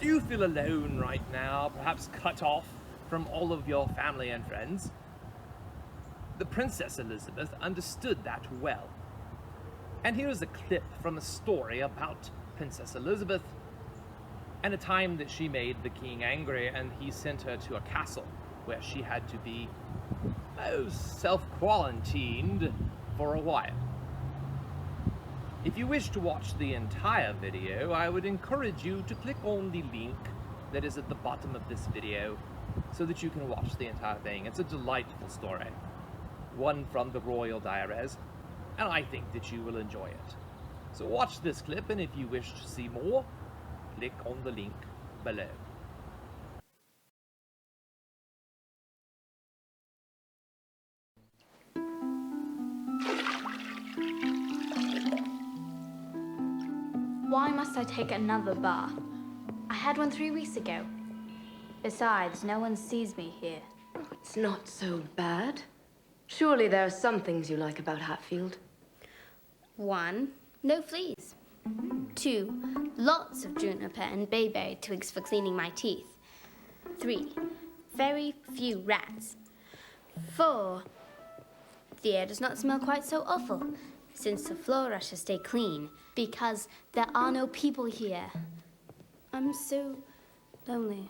Do you feel alone right now, perhaps cut off from all of your family and friends? The Princess Elizabeth understood that well. And here is a clip from a story about Princess Elizabeth and a time that she made the king angry and he sent her to a castle where she had to be self-quarantined for a while. If you wish to watch the entire video, I would encourage you to click on the link that is at the bottom of this video so that you can watch the entire thing. It's a delightful story, one from the Royal Diaries, and I think that you will enjoy it. So watch this clip, and if you wish to see more, click on the link below. Why must I take another bath? I had one 3 weeks ago. Besides, no one sees me here. Oh, it's not so bad. Surely there are some things you like about Hatfield. 1, no fleas. 2, lots of juniper and bayberry twigs for cleaning my teeth. 3, very few rats. 4, the air does not smell quite so awful, since the floor rushes stay clean, because there are no people here. I'm so lonely.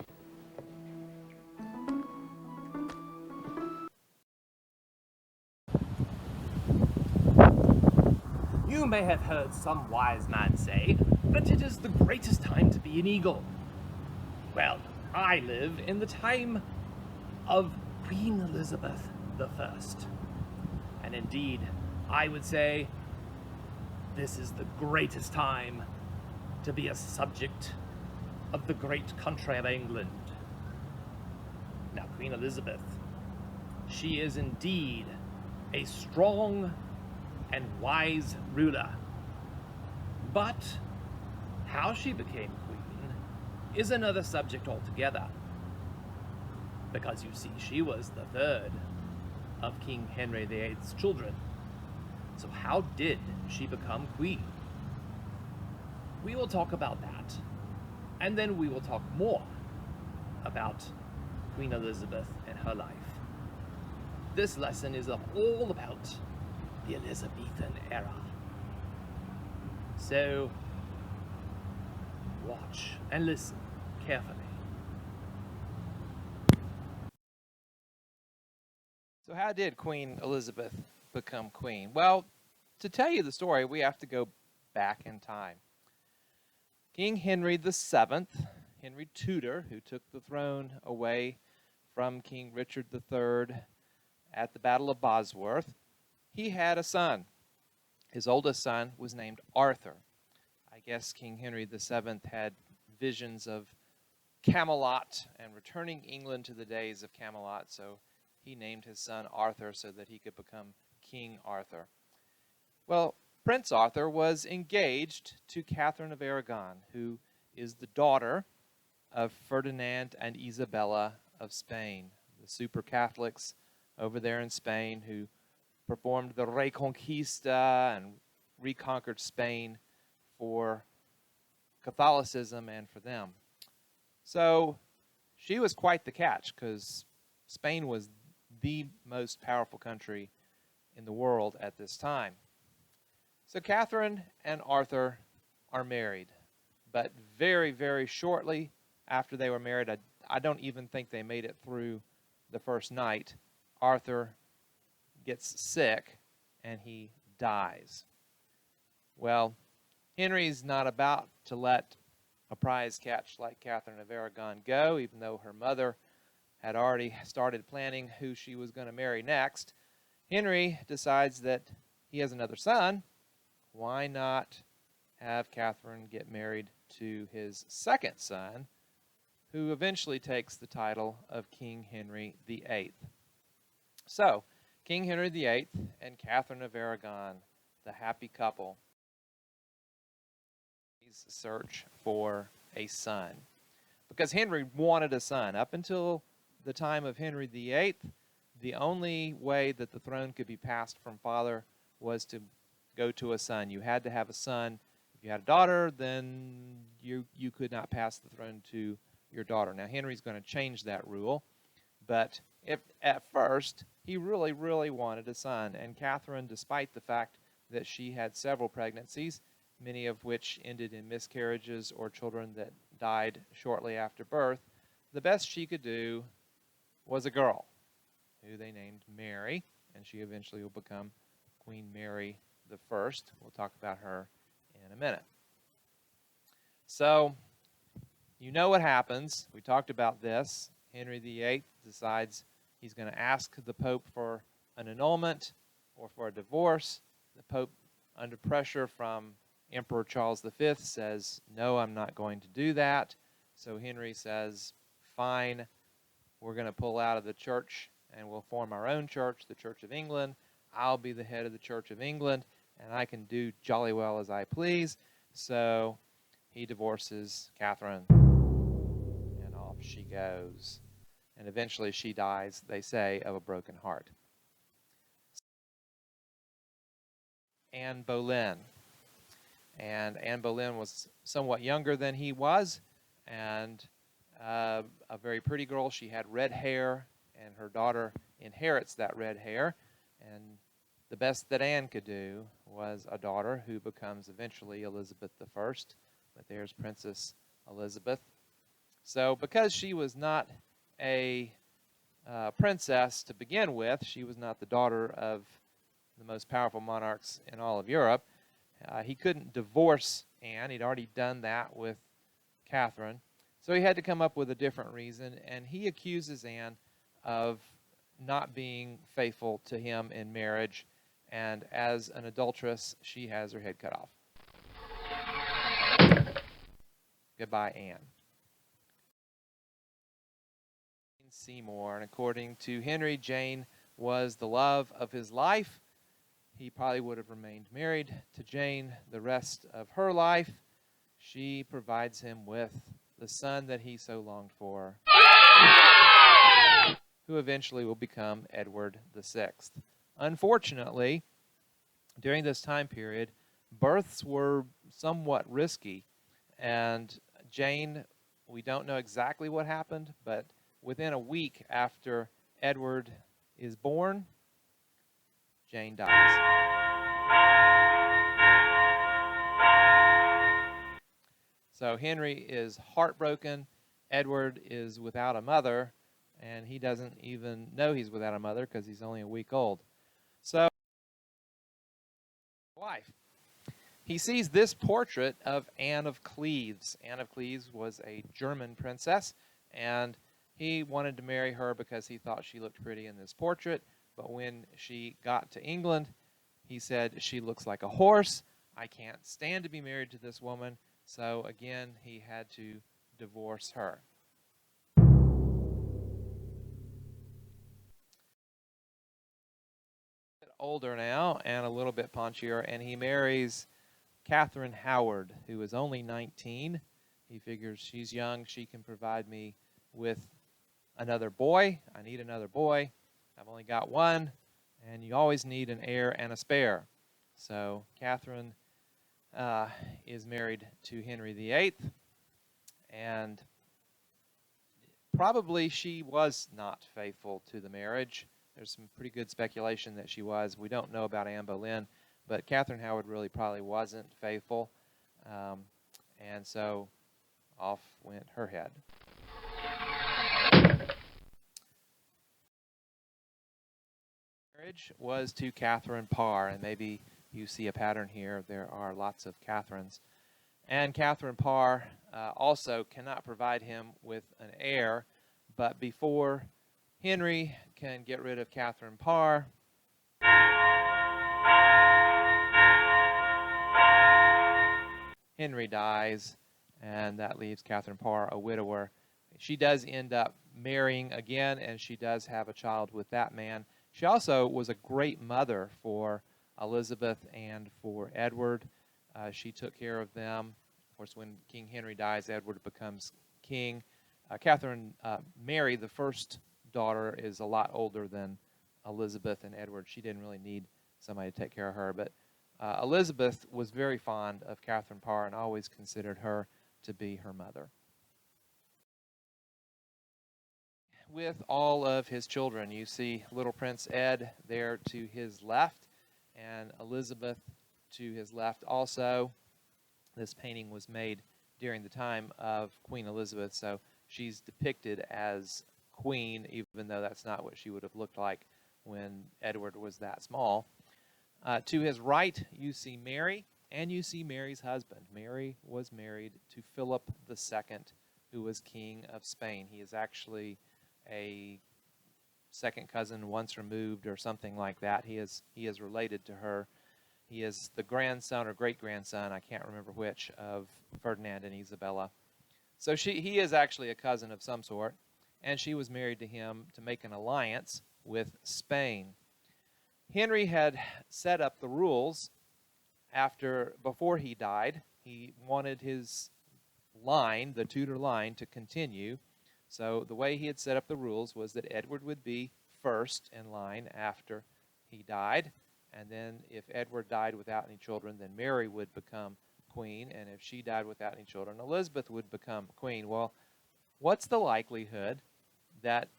You may have heard some wise man say that it is the greatest time to be an eagle. Well, I live in the time of Queen Elizabeth I. And indeed, I would say this is the greatest time to be a subject of the great country of England. Now, Queen Elizabeth, she is indeed a strong and wise ruler. But how she became queen is another subject altogether. Because you see, she was the third of King Henry VIII's children. So how did she become queen? We will talk about that. And then we will talk more about Queen Elizabeth and her life. This lesson is all about the Elizabethan era. So, watch and listen carefully. So how did Queen Elizabeth become queen? Well, to tell you the story, we have to go back in time. King Henry VII, Henry Tudor, who took the throne away from King Richard III at the Battle of Bosworth, he had a son. His oldest son was named Arthur. I guess King Henry VII had visions of Camelot and returning England to the days of Camelot, so he named his son Arthur so that he could become King Arthur. Well, Prince Arthur was engaged to Catherine of Aragon, who is the daughter of Ferdinand and Isabella of Spain, the super Catholics over there in Spain who performed the Reconquista and reconquered Spain for Catholicism and for them. So she was quite the catch because Spain was the most powerful country in the world at this time. So Catherine and Arthur are married, but very, very shortly after they were married, I don't even think they made it through the first night, Arthur gets sick and he dies. Well, Henry's not about to let a prize catch like Catherine of Aragon go, even though her mother had already started planning who she was going to marry next. Henry decides that he has another son. Why not have Catherine get married to his second son, who eventually takes the title of King Henry VIII. So, King Henry VIII and Catherine of Aragon, the happy couple, search for a son. Because Henry wanted a son. Up until the time of Henry VIII, the only way that the throne could be passed from father was to go to a son. You had to have a son. If you had a daughter, then you could not pass the throne to your daughter. Now, Henry's going to change that rule, but if at first he really, really wanted a son, and Catherine, despite the fact that she had several pregnancies, many of which ended in miscarriages or children that died shortly after birth, the best she could do was a girl who they named Mary, and she eventually will become Queen Mary the First. We'll talk about her in a minute. So, you know what happens. We talked about this. Henry VIII decides he's going to ask the Pope for an annulment or for a divorce. The Pope, under pressure from Emperor Charles V, says, no, I'm not going to do that. So Henry says, fine, we're going to pull out of the church and we'll form our own church, the Church of England. I'll be the head of the Church of England, and I can do jolly well as I please. So he divorces Catherine, and off she goes. And eventually she dies, they say, of a broken heart. Anne Boleyn. And Anne Boleyn was somewhat younger than he was, and a very pretty girl. She had red hair, and her daughter inherits that red hair. And the best that Anne could do was a daughter who becomes eventually Elizabeth I. But there's Princess Elizabeth. So because she was not a princess to begin with, she was not the daughter of the most powerful monarchs in all of Europe, he couldn't divorce Anne. He'd already done that with Catherine. So he had to come up with a different reason, and he accuses Anne of not being faithful to him in marriage, and as an adulteress, she has her head cut off. Goodbye, Anne. Seymour, and according to Henry, Jane was the love of his life. He probably would have remained married to Jane the rest of her life. She provides him with the son that he so longed for, who eventually will become Edward VI. Unfortunately, during this time period, births were somewhat risky, and Jane, we don't know exactly what happened, but within a week after Edward is born, Jane dies. So Henry is heartbroken. Edward is without a mother, and he doesn't even know he's without a mother because he's only a week old. So, wife. He sees this portrait of Anne of Cleves. Anne of Cleves was a German princess, and he wanted to marry her because he thought she looked pretty in this portrait. But when she got to England, he said, she looks like a horse. I can't stand to be married to this woman. So again, he had to divorce her. Older now and a little bit punchier, and he marries Catherine Howard, who is only 19. He figures she's young, she can provide me with another boy. I need another boy. I've only got one, and you always need an heir and a spare. So Catherine is married to Henry VIII, and probably she was not faithful to the marriage. There's some pretty good speculation that she was. We don't know about Anne Boleyn, but Catherine Howard really probably wasn't faithful, and so off went her head. Marriage was to Catherine Parr, and maybe you see a pattern here. There are lots of Catherines. And Catherine Parr also cannot provide him with an heir, but before Henry can get rid of Catherine Parr, Henry dies, and that leaves Catherine Parr a widower. She does end up marrying again, and she does have a child with that man. She also was a great mother for Elizabeth and for Edward. She took care of them. Of course, when King Henry dies, Edward becomes king. Catherine Mary, the first daughter, is a lot older than Elizabeth and Edward. She didn't really need somebody to take care of her, but Elizabeth was very fond of Catherine Parr and always considered her to be her mother. With all of his children, you see little Prince Ed there to his left, and Elizabeth to his left also. This painting was made during the time of Queen Elizabeth, so she's depicted as queen, even though that's not what she would have looked like when Edward was that small. To his right, you see Mary, and you see Mary's husband. Mary was married to Philip II, who was King of Spain. He is actually a second cousin once removed or something like that. He is related to her. He is the grandson or great-grandson, I can't remember which, of Ferdinand and Isabella. So he is actually a cousin of some sort, and she was married to him to make an alliance with Spain. Henry had set up the rules before he died. He wanted his line, the Tudor line, to continue. So the way he had set up the rules was that Edward would be first in line after he died. And then if Edward died without any children, then Mary would become queen. And if she died without any children, Elizabeth would become queen. Well, what's the likelihood that,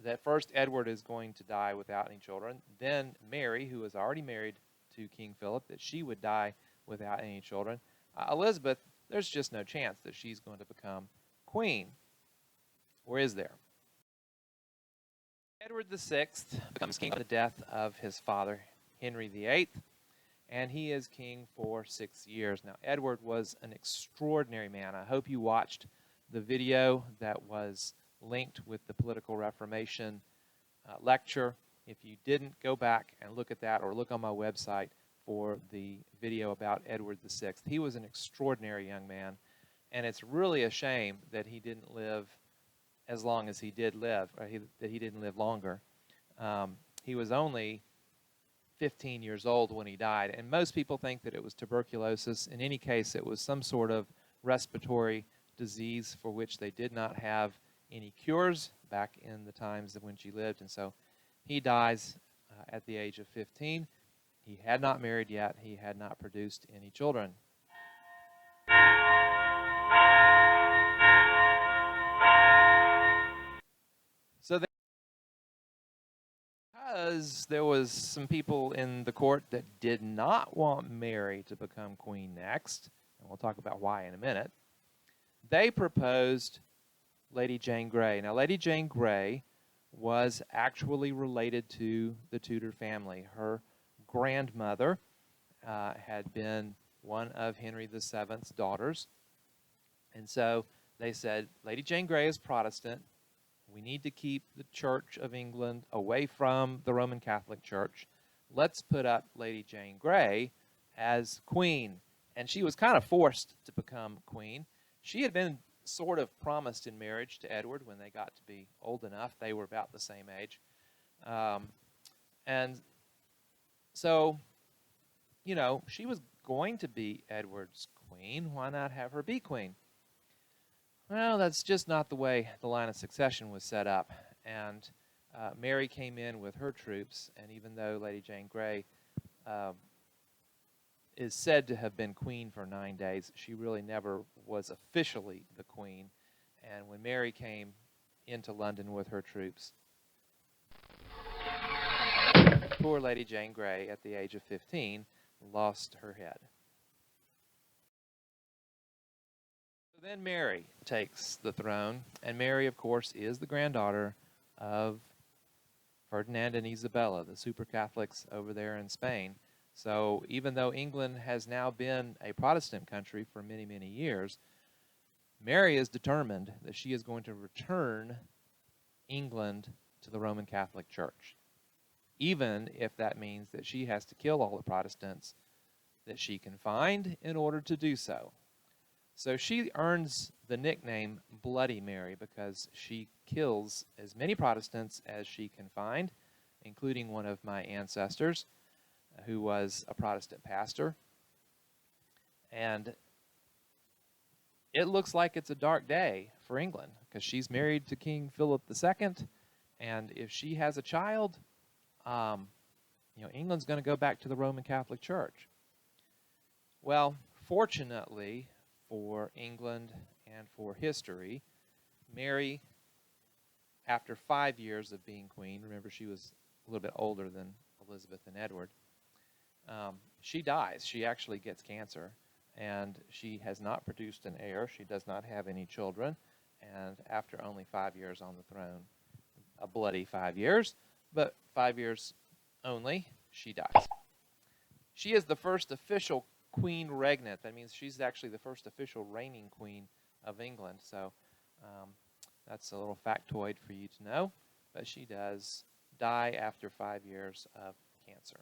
that first Edward is going to die without any children, then Mary, who was already married to King Philip, that she would die without any children? Elizabeth, there's just no chance that she's going to become queen. Or is there? Edward VI becomes king on the death of his father, Henry VIII, and he is king for 6 years. Now, Edward was an extraordinary man. I hope you watched the video that was linked with the Political Reformation lecture. If you didn't, go back and look at that, or look on my website for the video about Edward VI. He was an extraordinary young man, and it's really a shame that he didn't live as long as he did live, or that he didn't live longer. He was only 15 years old when he died, and most people think that it was tuberculosis. In any case, it was some sort of respiratory disease for which they did not have any cures back in the times of when she lived, and so he dies at the age of 15. He had not married yet. He had not produced any children. So because there was some people in the court that did not want Mary to become queen next, and we'll talk about why in a minute, they proposed Lady Jane Grey. Now, Lady Jane Grey was actually related to the Tudor family. Her grandmother had been one of Henry VII's daughters, and so they said, Lady Jane Grey is Protestant. We need to keep the Church of England away from the Roman Catholic Church. Let's put up Lady Jane Grey as queen. And she was kind of forced to become queen. She had been sort of promised in marriage to Edward when they got to be old enough. They were about the same age. And so, she was going to be Edward's queen. Why not have her be queen? Well, that's just not the way the line of succession was set up. And Mary came in with her troops, and even though Lady Jane Grey is said to have been queen for 9 days, she really never was officially the queen. And when Mary came into London with her troops, poor Lady Jane Grey, at the age of 15, lost her head. So then Mary takes the throne, and Mary, of course, is the granddaughter of Ferdinand and Isabella, the super Catholics over there in Spain. So even though England has now been a Protestant country for many, many years, Mary is determined that she is going to return England to the Roman Catholic Church, even if that means that she has to kill all the Protestants that she can find in order to do so. So she earns the nickname Bloody Mary because she kills as many Protestants as she can find, including one of my ancestors, who was a Protestant pastor. And it looks like it's a dark day for England because she's married to King Philip II, and if she has a child, England's going to go back to the Roman Catholic Church. Well, fortunately for England and for history, Mary, after 5 years of being queen, remember she was a little bit older than Elizabeth and Edward, she dies. She actually gets cancer, and she has not produced an heir. She does not have any children, and after only 5 years on the throne, a bloody 5 years, but 5 years only, she dies. She is the first official queen regnant. That means she's actually the first official reigning queen of England. So that's a little factoid for you to know. But she does die after 5 years of cancer.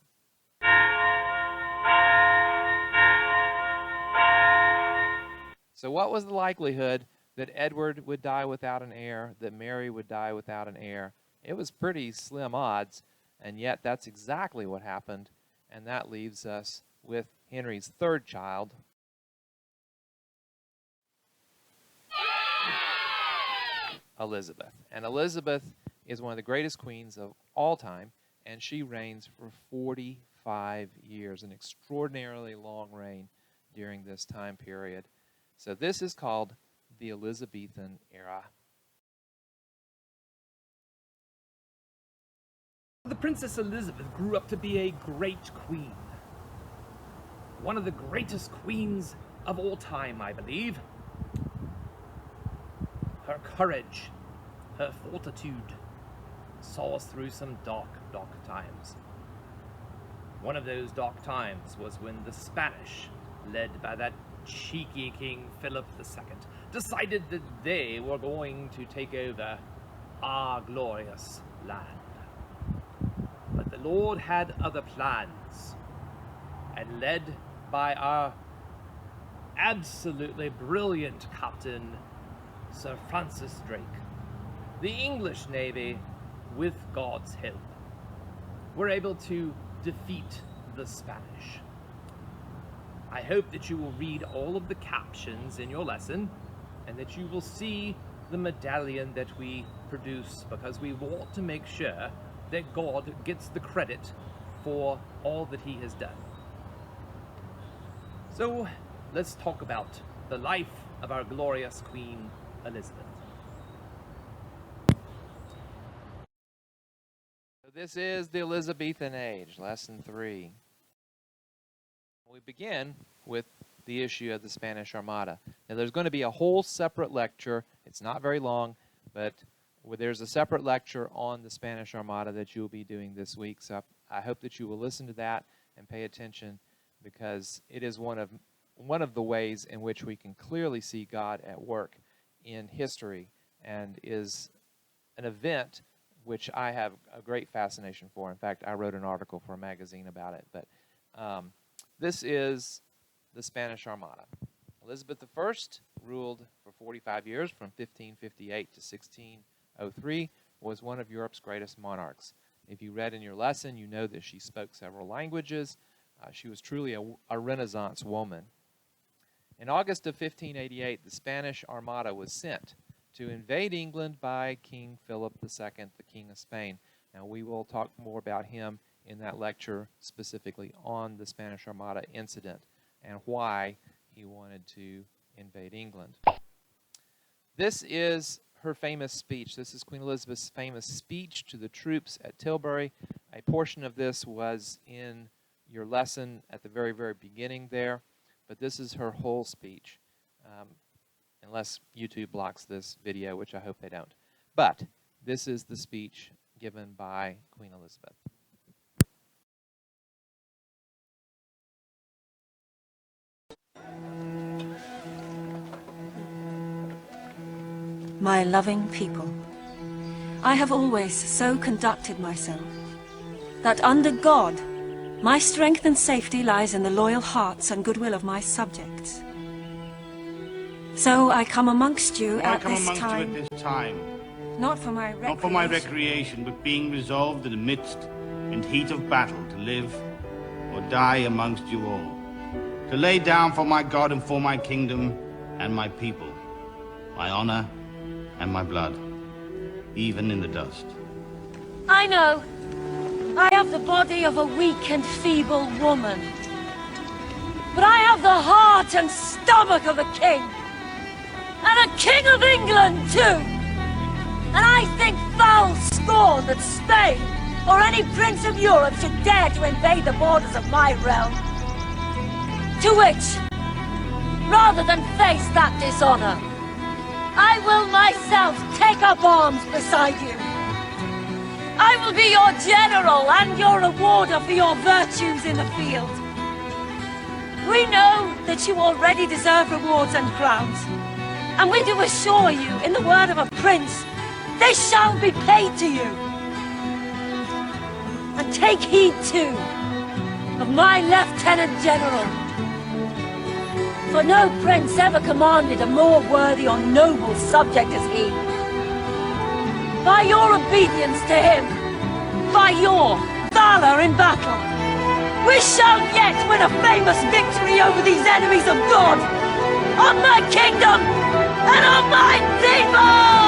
So what was the likelihood that Edward would die without an heir, that Mary would die without an heir? It was pretty slim odds, and yet that's exactly what happened. And that leaves us with Henry's third child, Elizabeth. And Elizabeth is one of the greatest queens of all time, and she reigns for 45 years, an extraordinarily long reign during this time period. So this is called the Elizabethan era. The Princess Elizabeth grew up to be a great queen. One of the greatest queens of all time, I believe. Her courage, her fortitude, saw us through some dark, dark times. One of those dark times was when the Spanish, led by that cheeky King Philip II, decided that they were going to take over our glorious land. But the Lord had other plans, and led by our absolutely brilliant captain, Sir Francis Drake, the English Navy, with God's help, were able to defeat the Spanish. I hope that you will read all of the captions in your lesson, and that you will see the medallion that we produce, because we want to make sure that God gets the credit for all that he has done. So let's talk about the life of our glorious Queen Elizabeth. So this is the Elizabethan age, lesson 3. We begin with the issue of the Spanish Armada. Now there's going to be a whole separate lecture. It's not very long, but there's a separate lecture on the Spanish Armada that you'll be doing this week. So I hope that you will listen to that and pay attention, because it is one of the ways in which we can clearly see God at work in history, and is an event which I have a great fascination for. In fact, I wrote an article for a magazine about it. But this is the Spanish Armada. Elizabeth I ruled for 45 years, from 1558 to 1603, was one of Europe's greatest monarchs. If you read in your lesson, you know that she spoke several languages. She was truly a Renaissance woman. In August of 1588, the Spanish Armada was sent to invade England by King Philip II, the King of Spain. Now, we will talk more about him in that lecture, specifically on the Spanish Armada incident and why he wanted to invade England. This is her famous speech. This is Queen Elizabeth's famous speech to the troops at Tilbury. A portion of this was in your lesson at the very, very beginning there, but this is her whole speech, unless YouTube blocks this video, which I hope they don't. But this is the speech given by Queen Elizabeth. My loving people, I have always so conducted myself that under God, my strength and safety lies in the loyal hearts and goodwill of my subjects. So I come amongst you at this time, not for my recreation, but being resolved in the midst and heat of battle to live or die amongst you all, to lay down for my God and for my kingdom and my people, my honor and my blood, even in the dust. I know. I have the body of a weak and feeble woman. But I have the heart and stomach of a king. And a king of England, too. And I think foul scorn that Spain or any prince of Europe should dare to invade the borders of my realm. To which, rather than face that dishonor, I will myself take up arms beside you. I will be your general and your rewarder for your virtues in the field. We know that you already deserve rewards and crowns, and we do assure you, in the word of a prince, they shall be paid to you. And take heed, too, of my lieutenant general. For no prince ever commanded a more worthy or noble subject as he. By your obedience to him, by your valor in battle, we shall yet win a famous victory over these enemies of God, on my kingdom, and on my people!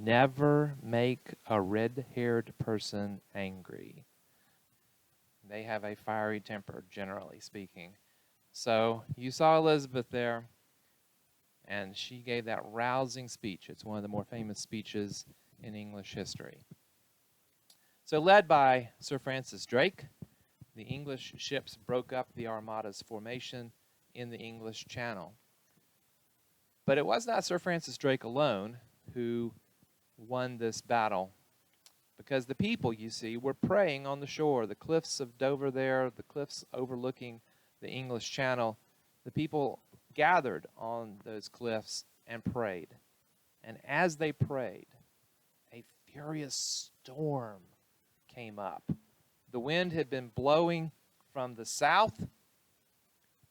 Never make a red-haired person angry. They have a fiery temper, generally speaking. So you saw Elizabeth there, and she gave that rousing speech. It's one of the more famous speeches in English history. So led by Sir Francis Drake, the English ships broke up the Armada's formation in the English Channel. But it was not Sir Francis Drake alone who won this battle, because the people, you see, were praying on the shore, the cliffs of Dover there, the cliffs overlooking the English Channel. The people gathered on those cliffs and prayed. And as they prayed, a furious storm came up. The wind had been blowing from the south,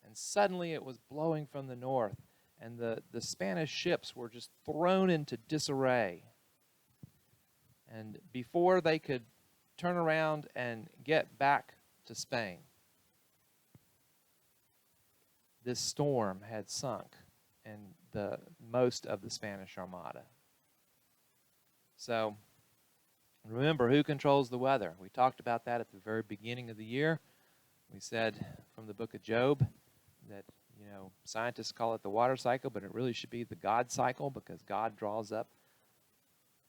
and suddenly it was blowing from the north, and the Spanish ships were just thrown into disarray. And before they could turn around and get back to Spain, this storm had sunk in most of the Spanish Armada. So remember, who controls the weather? We talked about that at the very beginning of the year. We said from the book of Job that, scientists call it the water cycle, but it really should be the God cycle, because God draws up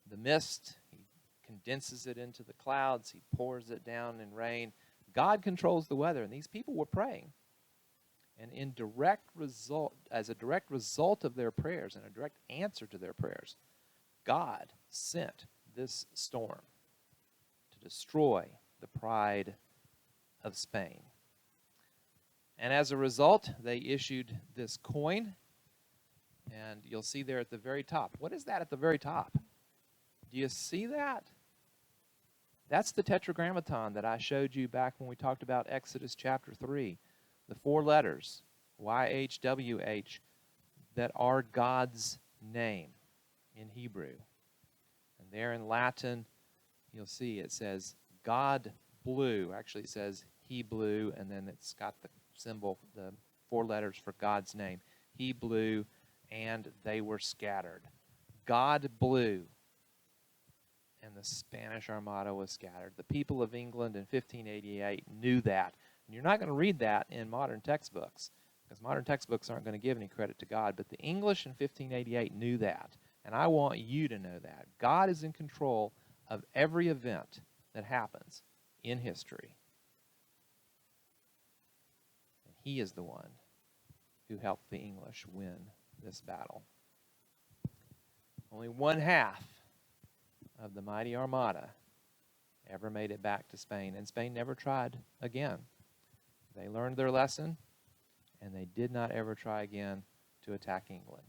the mist, he condenses it into the clouds, he pours it down in rain. God controls the weather, and these people were praying. And as a direct result of their prayers and a direct answer to their prayers, God sent this storm to destroy the pride of Spain. And as a result, they issued this coin, and you'll see there at the very top. What is that at the very top? Do you see that? That's the tetragrammaton that I showed you back when we talked about Exodus chapter 3. The 4 letters, YHWH, that are God's name in Hebrew. And there in Latin, you'll see it says God blew. Actually, it says he blew, and then it's got the symbol, the 4 letters for God's name. He blew, and they were scattered. God blew, and the Spanish Armada was scattered. The people of England in 1588 knew that. And you're not going to read that in modern textbooks, because modern textbooks aren't going to give any credit to God. But the English in 1588 knew that. And I want you to know that. God is in control of every event that happens in history. And he is the one who helped the English win this battle. Only one half of the mighty Armada ever made it back to Spain, and Spain never tried again. They learned their lesson, and they did not ever try again to attack England.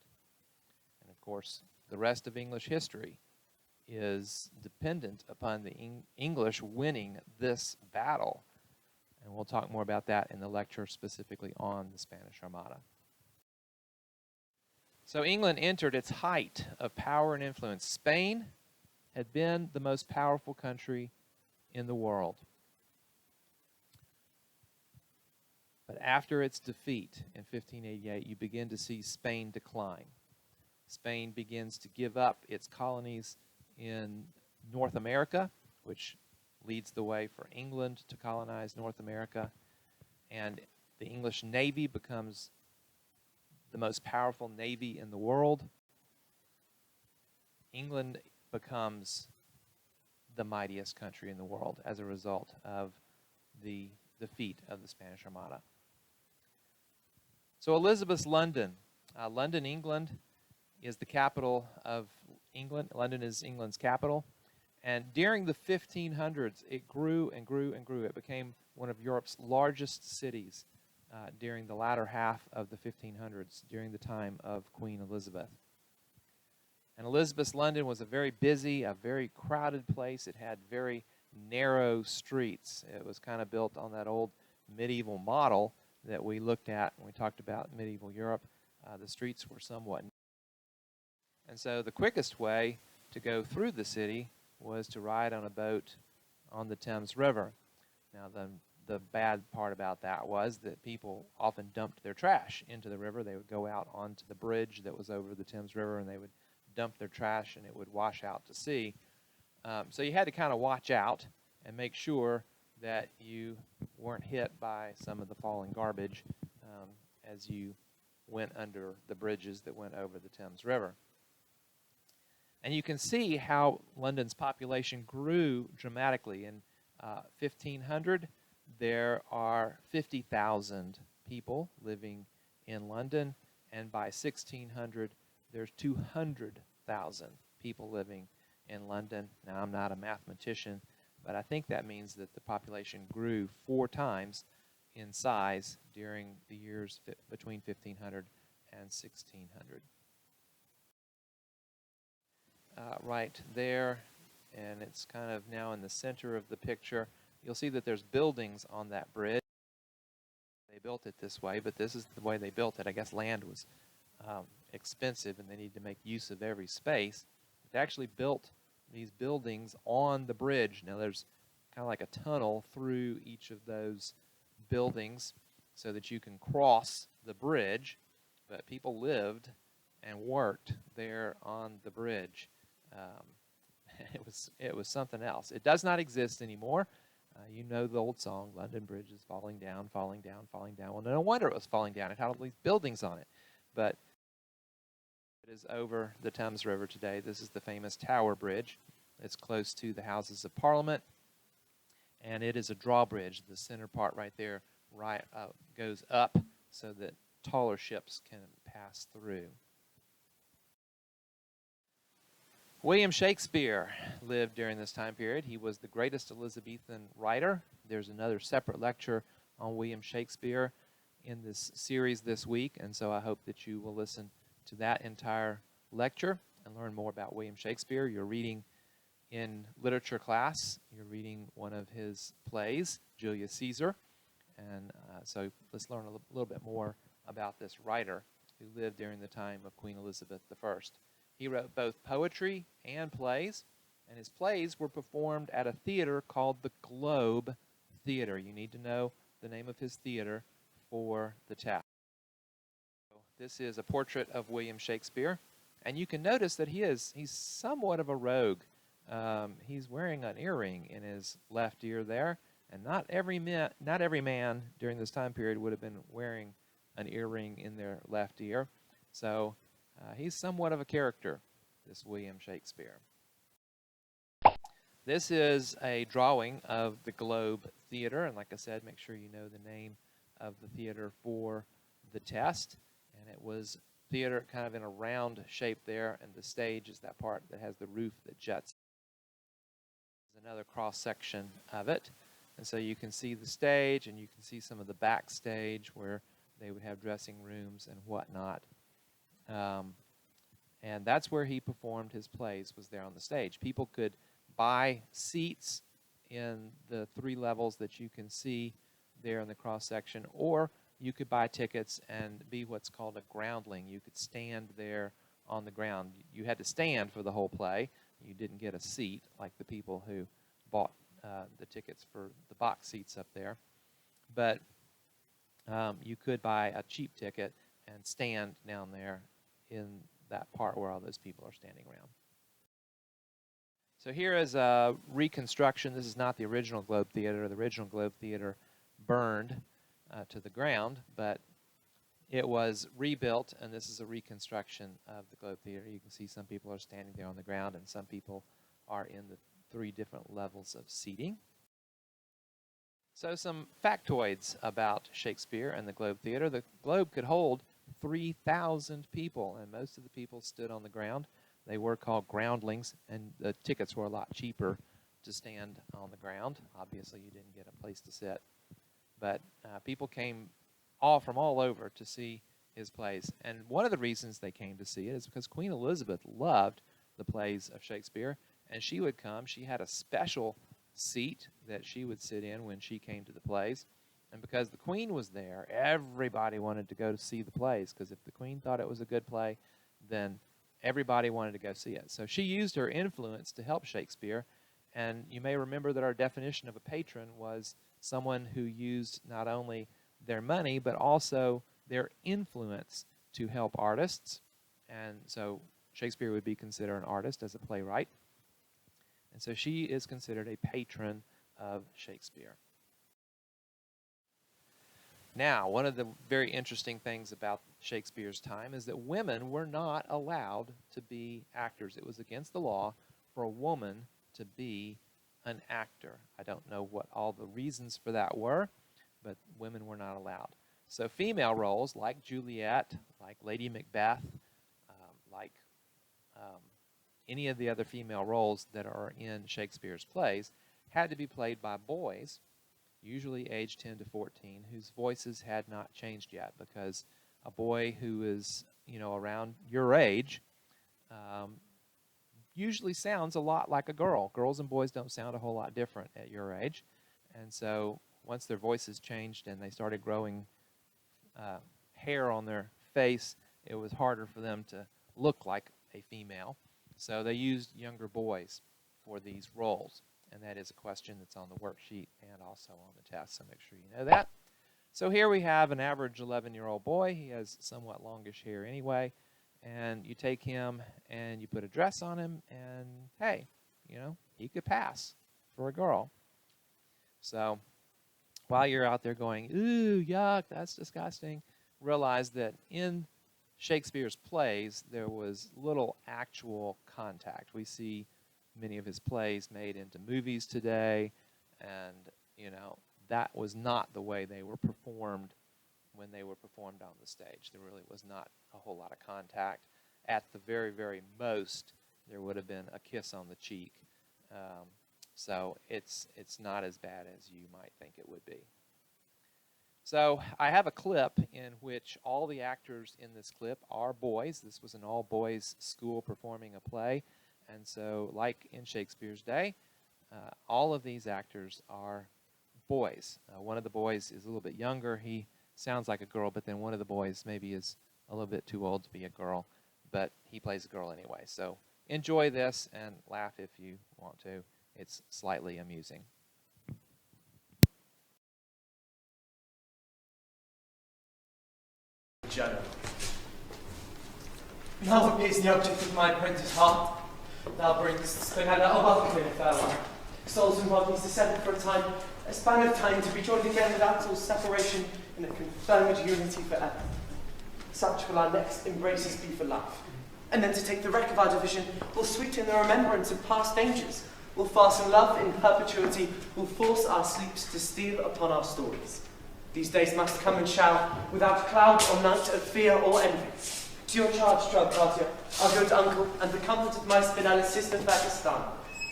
And of course, the rest of English history is dependent upon the English winning this battle. And we'll talk more about that in the lecture specifically on the Spanish Armada. So England entered its height of power and influence. Spain had been the most powerful country in the world. But after its defeat in 1588, you begin to see Spain decline. Spain begins to give up its colonies in North America, which leads the way for England to colonize North America. And the English Navy becomes the most powerful navy in the world. England becomes the mightiest country in the world as a result of the defeat of the Spanish Armada. So Elizabeth's London. London, England, is the capital of England. London is England's capital. And during the 1500s, it grew and grew and grew. It became one of Europe's largest cities during the latter half of the 1500s, during the time of Queen Elizabeth. And Elizabeth's London was a very busy, a very crowded place. It had very narrow streets. It was kind of built on that old medieval model that we looked at when we talked about medieval Europe. The streets were somewhat. And so the quickest way to go through the city was to ride on a boat on the Thames River. Now, the bad part about that was that people often dumped their trash into the river. They would go out onto the bridge that was over the Thames River, and they would dump their trash, and it would wash out to sea. So you had to kind of watch out and make sure that you weren't hit by some of the falling garbage as you went under the bridges that went over the Thames River. And you can see how London's population grew dramatically. In 1500, there are 50,000 people living in London, and by 1600, there's 200,000 people living in London. Now, I'm not a mathematician, but I think that means that the population grew 4 times in size during the years between 1500 and 1600. Right there, and it's kind of now in the center of the picture. You'll see that there's buildings on that bridge. They built it this way, but this is the way they built it. I guess land was expensive, and they needed to make use of every space. They actually built these buildings on the bridge. Now, there's kind of like a tunnel through each of those buildings so that you can cross the bridge, but people lived and worked there on the bridge. It was something else. It does not exist anymore. You know the old song, London Bridge is falling down, falling down, falling down. Well, no wonder it was falling down. It had all these buildings on it. But it is over the Thames River today. This is the famous Tower Bridge. It's close to the Houses of Parliament, and it is a drawbridge. The center part right there goes up so that taller ships can pass through. William Shakespeare lived during this time period. He was the greatest Elizabethan writer. There's another separate lecture on William Shakespeare in this series this week, and so I hope that you will listen to that entire lecture and learn more about William Shakespeare. You're reading in literature class. You're reading one of his plays, Julius Caesar, and so let's learn a little bit more about this writer who lived during the time of Queen Elizabeth I. He wrote both poetry and plays, and his plays were performed at a theater called the Globe Theater. You need to know the name of his theater for the test. This is a portrait of William Shakespeare, and you can notice that he's somewhat of a rogue. He's wearing an earring in his left ear there, and not every man during this time period would have been wearing an earring in their left ear. So he's somewhat of a character, this William Shakespeare. This is a drawing of the Globe Theater, and like I said, make sure you know the name of the theater for the test. And it was theater kind of in a round shape there, and the stage is that part that has the roof that juts. There's another cross-section of it, and so you can see the stage, and you can see some of the backstage where they would have dressing rooms and whatnot. And that's where he performed his plays, was there on the stage. People could buy seats in the 3 levels that you can see there in the cross-section, or you could buy tickets and be what's called a groundling. You could stand there on the ground. You had to stand for the whole play. You didn't get a seat like the people who bought the tickets for the box seats up there. But you could buy a cheap ticket and stand down there in that part where all those people are standing around. So here is a reconstruction. This is not the original Globe Theater. The original Globe Theater burned to the ground, but it was rebuilt, and this is a reconstruction of the Globe Theater. You can see some people are standing there on the ground, and some people are in the 3 different levels of seating. So some factoids about Shakespeare and the Globe Theater. The Globe could hold 3,000 people, and most of the people stood on the ground. They were called groundlings, and the tickets were a lot cheaper to stand on the ground. Obviously, you didn't get a place to sit. But people came from all over to see his plays. And one of the reasons they came to see it is because Queen Elizabeth loved the plays of Shakespeare, and she would come. She had a special seat that she would sit in when she came to the plays. And because the Queen was there, everybody wanted to go to see the plays, because if the Queen thought it was a good play, then everybody wanted to go see it. So she used her influence to help Shakespeare. And you may remember that our definition of a patron was someone who used not only their money, but also their influence to help artists. And so Shakespeare would be considered an artist as a playwright. And so she is considered a patron of Shakespeare. Now, one of the very interesting things about Shakespeare's time is that women were not allowed to be actors. It was against the law for a woman to be an actor. I don't know what all the reasons for that were, but women were not allowed. So female roles like Juliet, like Lady Macbeth, like any of the other female roles that are in Shakespeare's plays had to be played by boys, usually aged 10 to 14, whose voices had not changed yet, because a boy who is, around your age usually sounds a lot like a girl. Girls and boys don't sound a whole lot different at your age. And so once their voices changed and they started growing hair on their face, it was harder for them to look like a female. So they used younger boys for these roles. And that is a question that's on the worksheet and also on the test, so make sure you know that. So here we have an average 11-year-old boy. He has somewhat longish hair anyway. And you take him and you put a dress on him, and hey, he could pass for a girl. So while you're out there going, ooh, yuck, that's disgusting, realize that in Shakespeare's plays, there was little actual contact. We see many of his plays made into movies today, and, that was not the way they were performed when they were performed on the stage. There really was not a whole lot of contact. At the very, very most, there would have been a kiss on the cheek. So it's not as bad as you might think it would be. So I have a clip in which all the actors in this clip are boys. This was an all-boys school performing a play. And so, like in Shakespeare's day, all of these actors are boys. One of the boys is a little bit younger. He sounds like a girl, but then one of the boys maybe is a little bit too old to be a girl, but he plays a girl anyway. So enjoy this and laugh if you want to. It's slightly amusing. Joe. Now appears the object of my apprentice heart. Thou bringst the header of other clear farewell. Souls and bodies descended for a time, a span of time to be joined again without all separation in a confirmed unity forever. Such will our next embraces be for life. And then to take the wreck of our division, will sweeten the remembrance of past dangers, will fasten love in perpetuity, will force our sleeps to steal upon our stories. These days must come and shall, without cloud or night of fear or envy. To your charge, Tralcatia, our good uncle, and the comfort of my Spinelli's sister Pakistan,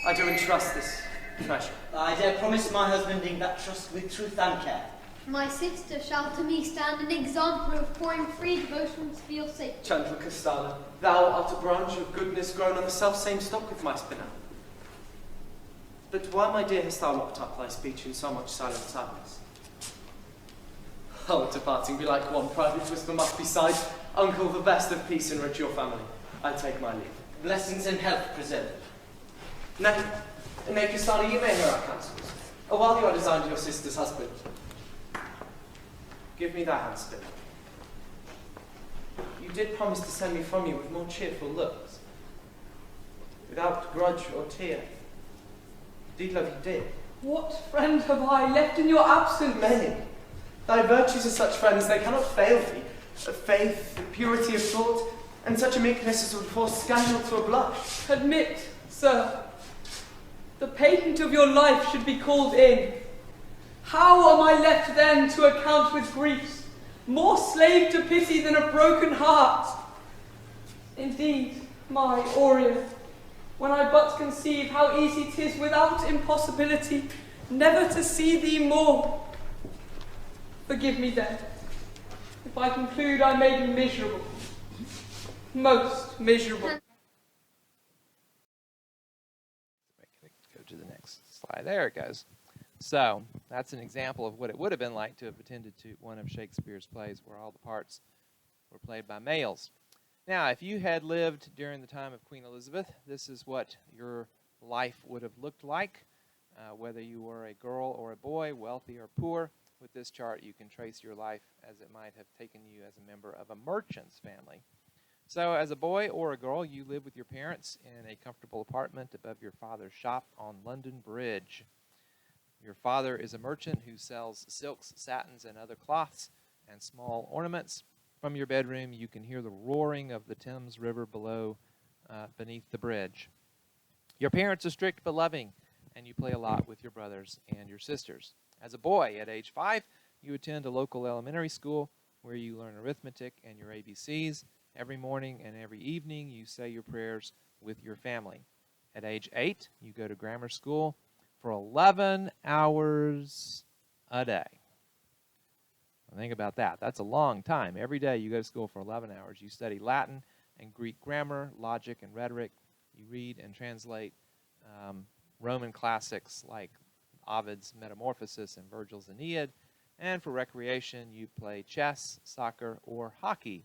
I do entrust this treasure. I dare promise my husbanding that trust with truth and care. My sister shall to me stand an example of pouring free devotions for your sake. Gentle Castana, thou art a branch of goodness grown on the self-same stock with my Spinelli. But why, my dear, hast thou locked up thy speech in so much silent silence? Oh, departing be like one private whisper must be sighed. Uncle, the best of peace enrich your family. I take my leave. Blessings and health preserve. Nay, And naked Sally, you may hear our counsels. While you are designed your sister's husband, give me that handspin. You did promise to send me from you with more cheerful looks, without grudge or tear. Indeed, love, you did. What friend have I left in your absence? Many. Thy virtues are such friends, they cannot fail thee. Faith, purity of thought, and such a meekness as would force scandal to a blush. Admit, sir, the patent of your life should be called in. How am I left then to account with griefs, more slave to pity than a broken heart? Indeed, my Orion, when I but conceive how easy 'tis without impossibility never to see thee more. Forgive me then, if I conclude I may be miserable, most miserable. Go to the next slide. There it goes. So that's an example of what it would have been like to have attended to one of Shakespeare's plays where all the parts were played by males. Now, if you had lived during the time of Queen Elizabeth, this is what your life would have looked like, whether you were a girl or a boy, wealthy or poor. With this chart, you can trace your life as it might have taken you as a member of a merchant's family. So as a boy or a girl, you live with your parents in a comfortable apartment above your father's shop on London Bridge. Your father is a merchant who sells silks, satins, and other cloths and small ornaments. From your bedroom, you can hear the roaring of the Thames River below, beneath the bridge. Your parents are strict but loving, and you play a lot with your brothers and your sisters. As a boy, at age 5, you attend a local elementary school where you learn arithmetic and your ABCs. Every morning and every evening, you say your prayers with your family. At age 8, you go to grammar school for 11 hours a day. Think about that. That's a long time. Every day you go to school for 11 hours. You study Latin and Greek grammar, logic and rhetoric. You read and translate Roman classics like Ovid's Metamorphosis and Virgil's Aeneid. And for recreation, you play chess, soccer, or hockey.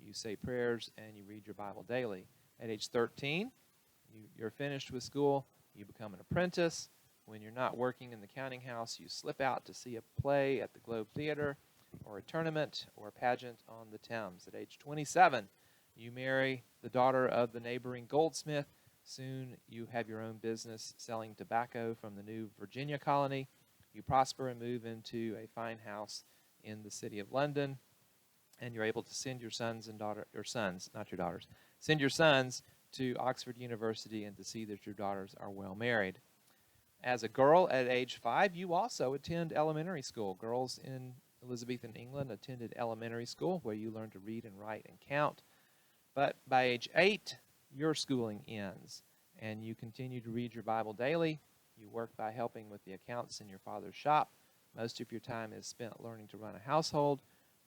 You say prayers and you read your Bible daily. At age 13, you're finished with school. You become an apprentice. When you're not working in the counting house, you slip out to see a play at the Globe Theater or a tournament or a pageant on the Thames. At age 27, you marry the daughter of the neighboring goldsmith. Soon you have your own business selling tobacco from the new Virginia colony. You prosper and move into a fine house in the city of London, and you're able to send your sons and not your daughters, send your sons to Oxford University and to see that your daughters are well married. As a girl at age 5, you also attend elementary school. Girls in Elizabethan England attended elementary school where you learn to read and write and count. But by age 8, your schooling ends and you continue to read your Bible daily. You work by helping with the accounts in your father's shop. Most of your time is spent learning to run a household.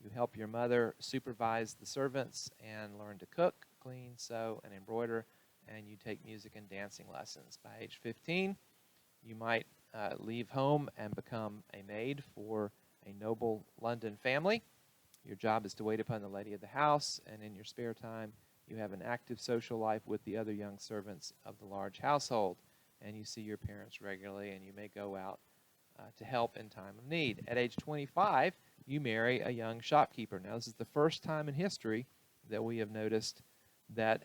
You help your mother supervise the servants and learn to cook, clean, sew, and embroider, and you take music and dancing lessons. By age 15, you might leave home and become a maid for a noble London family. Your job is to wait upon the lady of the house, and in your spare time, you have an active social life with the other young servants of the large household, and you see your parents regularly, and you may go out to help in time of need. At age 25, you marry a young shopkeeper. Now, this is the first time in history that we have noticed that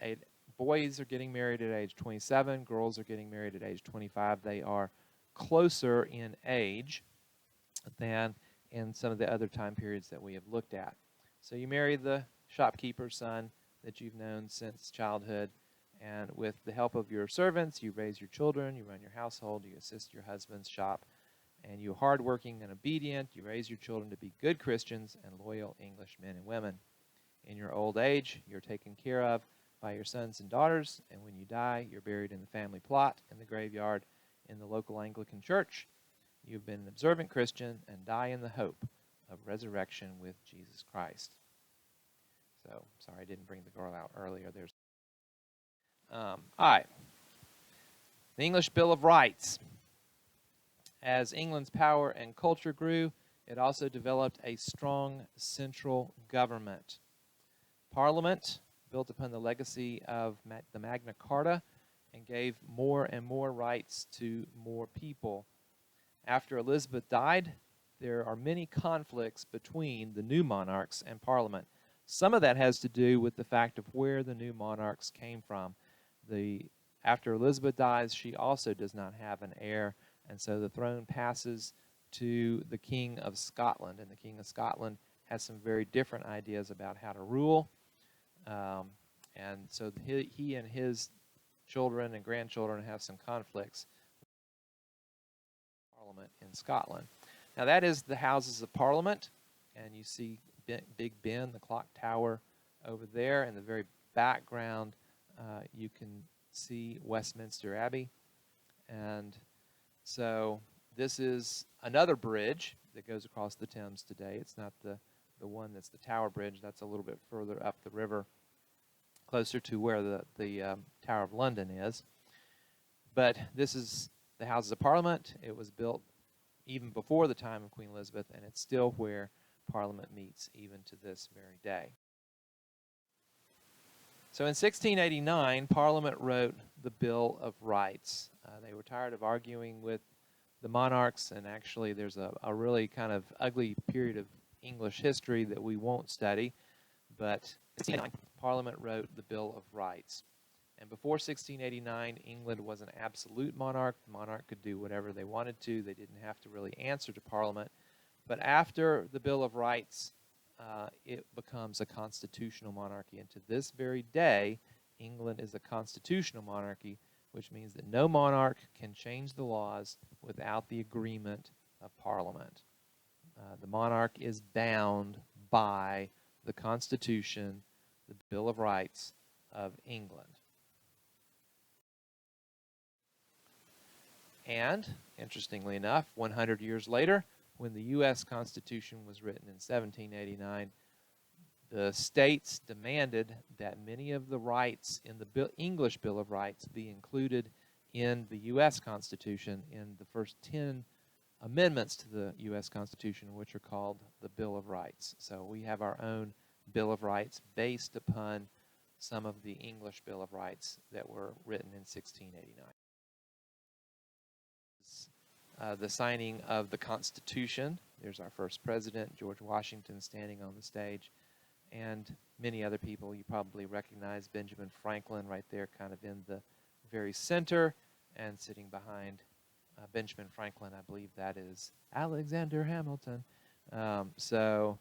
boys are getting married at age 27, girls are getting married at age 25. They are closer in age than in some of the other time periods that we have looked at. So you marry the shopkeeper's son that you've known since childhood, and with the help of your servants, you raise your children, you run your household, you assist your husband's shop, and you're hardworking and obedient. You raise your children to be good Christians and loyal English men and women. In your old age, you're taken care of by your sons and daughters, and when you die, you're buried in the family plot in the graveyard in the local Anglican church. You've been an observant Christian and die in the hope of resurrection with Jesus Christ. So, sorry I didn't bring the girl out earlier. All right. The English Bill of Rights. As England's power and culture grew, it also developed a strong central government. Parliament, built upon the legacy of the Magna Carta, and gave more and more rights to more people. After Elizabeth died, there are many conflicts between the new monarchs and Parliament. Some of that has to do with the fact of where the new monarchs came from. After Elizabeth dies, she also does not have an heir, and so the throne passes to the King of Scotland, and the King of Scotland has some very different ideas about how to rule, and so he and his children and grandchildren have some conflicts with Parliament in Scotland. Now that is the Houses of Parliament, and you see Big Ben, the clock tower, over there. In the very background, you can see Westminster Abbey, and so this is another bridge that goes across the Thames today. It's not the one that's the Tower Bridge. That's a little bit further up the river, closer to where the Tower of London is. But this is the Houses of Parliament. It was built even before the time of Queen Elizabeth, and it's still where Parliament meets even to this very day. So in 1689, Parliament wrote the Bill of Rights. They were tired of arguing with the monarchs, and actually there's a really kind of ugly period of English history that we won't study, but in 1689, Parliament wrote the Bill of Rights. And before 1689, England was an absolute monarch. The monarch could do whatever they wanted to. They didn't have to really answer to Parliament. But after the Bill of Rights, it becomes a constitutional monarchy. And to this very day, England is a constitutional monarchy, which means that no monarch can change the laws without the agreement of Parliament. The monarch is bound by the Constitution, the Bill of Rights of England. And, interestingly enough, 100 years later, when the U.S. Constitution was written in 1789, the states demanded that many of the rights in the English Bill of Rights be included in the U.S. Constitution in the first 10 amendments to the U.S. Constitution, which are called the Bill of Rights. So we have our own Bill of Rights based upon some of the English Bill of Rights that were written in 1689. The signing of the Constitution. There's our first president, George Washington, standing on the stage, and many other people you probably recognize. Benjamin Franklin right there, kind of in the very center, and sitting behind Benjamin Franklin, I believe that is Alexander Hamilton. So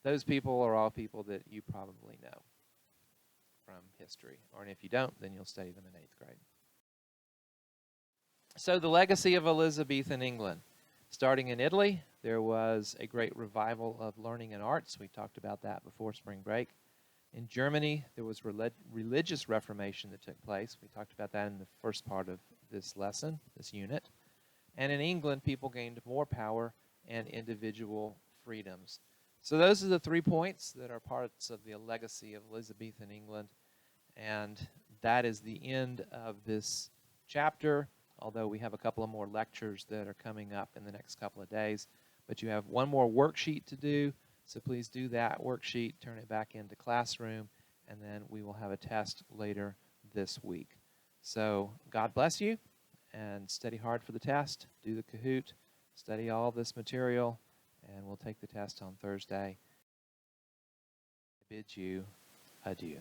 those people are all people that you probably know from history, or if you don't, then you'll study them in 8th grade. So the legacy of Elizabethan England. Starting in Italy, there was a great revival of learning and arts. We talked about that before spring break. In Germany, there was religious reformation that took place. We talked about that in the first part of this lesson, this unit. And in England, people gained more power and individual freedoms. So those are the 3 points that are parts of the legacy of Elizabethan England. And that is the end of this chapter, although we have a couple of more lectures that are coming up in the next couple of days. But you have one more worksheet to do, so please do that worksheet, turn it back into Classroom, and then we will have a test later this week. So God bless you, and study hard for the test, do the Kahoot, study all this material, and we'll take the test on Thursday. I bid you adieu.